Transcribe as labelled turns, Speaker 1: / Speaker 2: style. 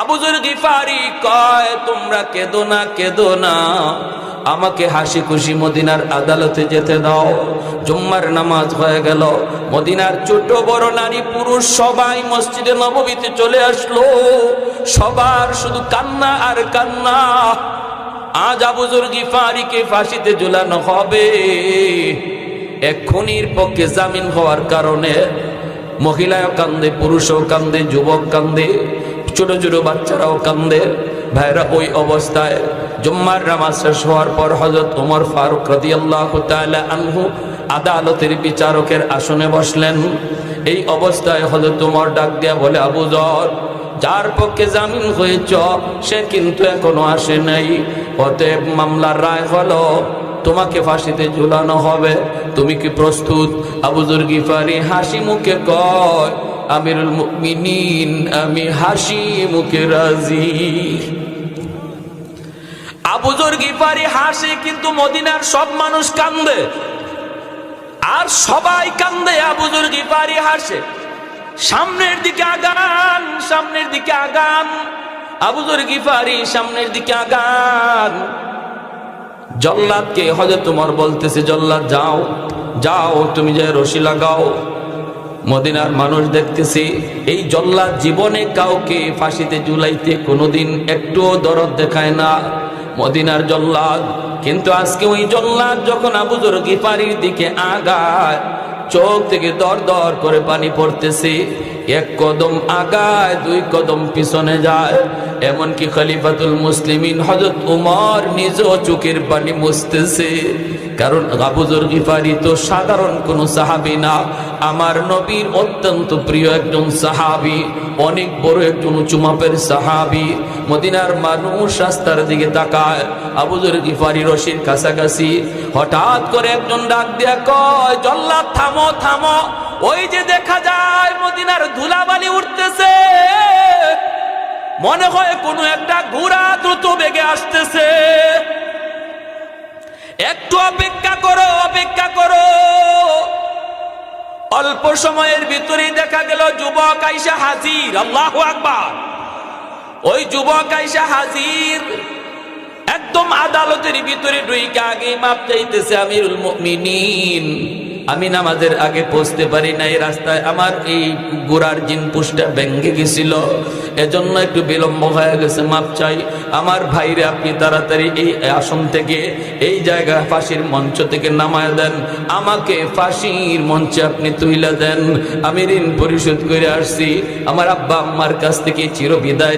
Speaker 1: আবু যর গিফারি কয়, তোমরা কেঁদো না, কেঁদো না, আমাকে হাসি খুশি মদিনার আদালতে যেতে দাও। জুম্মার নামাজ হয়ে গেল, মদিনার ছোট বড় নারী পুরুষ সবাই মসজিদে নববীতে চলে আসলো। সবার শুধু কান্না আর কান্না। আজ আবু যর গিফারিকে ফাঁসিতে ঝুলানো হবে। এক খুনির পক্ষে জামিন হওয়ার কারণে মহিলাও কান্দে, পুরুষও কান্দে, যুবক কান্দে, ছোট ছোট বাচ্চারাও কান্দে। ভাইরা, ওই অবস্থায় জুম্মার নামাজ শেষ হওয়ার পর হযরত ওমর ফারুক রাদিয়াল্লাহু তাআলা আনহু আদালতের বিচারকের আসনে বসলেন। এই অবস্থায় হযরত ওমর ডাক দিয়া বলে, আবু যর, যার পক্ষে জামিন হয়েছ সে কিন্তু এখনো আসে নাই। অতএব মামলার রায় হলো তোমাকে ফাঁসিতে ঝুলানো হবে। তুমি কি প্রস্তুত? আবু যর গিফারি হাসি মুখে কয়, আমিরুল মুমিনিন, আমি হাসি মুখে রাজি। আবু যর গিফারি হাসে, কিন্তু মদিনার সব মানুষ কান্দে, আর সবাই কান্দে, আবু যর গিফারি হাসে। সামনের দিকে আগান, সামনের দিকে আগান, আবু যর গিফারি সামনের দিকে আগান। জল্লাদকে হযরত ওমর বলতেছে, জল্লাদ যাও, যাও, তুমি যে রশি লাগাও। মদিনার মানুষ দেখতেছি এই জল্লাদ জীবনে কাউকে ফাঁসিতে ঝুলাইতে কোনোদিন একটুও দরদ দেখায় না, মদিনার জল্লাদ। কিন্তু আজকে ওই জল্লাদ যখন আবু যর গিফারির দিকে আগায়, চোখ থেকে দর দর করে পানি পড়তেছে। এক কদম আগায়, দুই কদম পিছনে যায়। এমনকি খলিফাতুল মুসলিমিন হযরত ওমর নিজেও চোখের পানি মুছতেছে। কারণ আবু যর গিফারি তো সাধারণ কোনো সাহাবী না, আমার নবীর অত্যন্ত প্রিয় একজন সাহাবী, অনেক বড় একজন উঁচু মাপের সাহাবী। মদিনার মানুষ রাস্তার দিকে তাকায়, আবু যর গিফারি রশির কাছাকাছি। হঠাৎ করে একজন ডাক দিয়া কয়, জল্লাদ থামো, থামো, ওই যে দেখা যায় মদিনার ধুলাবালি উঠতেছে, মনে হয় কোনো একটা ঘোড়া দ্রুত বেগে আসতেছে, একটু অপেক্ষা করো, অপেক্ষা করো। অল্প সময়ের ভিতরেই দেখা গেল যুবক আইসা হাজির। আল্লাহু আকবার। ওই যুবক আইসা হাজির, একদম আদালতের ভিতরে ঢুইকা আগে মাপ চাইতেছে, আমিরুল মুমিনিন, আমি নামাজের আগে পৌঁছতে পারি নাই, রাস্তায় আমার এই গোড়ার জিনপুষটা ভেঙে গেছিল, এজন্য একটু বিলম্ব হয়ে গেছে, মাপ চাই। আমার ভাইরে আপনি তাড়াতাড়ি এই আসন থেকে, এই জায়গা ফাঁসির মঞ্চ থেকে নামায় দেন, আমাকে ফাঁসির মঞ্চে আপনি তুইলা দেন। আমি ঋণ পরিশোধ করে আসছি, আমার আব্বা আম্মার কাছ থেকে চির বিদায়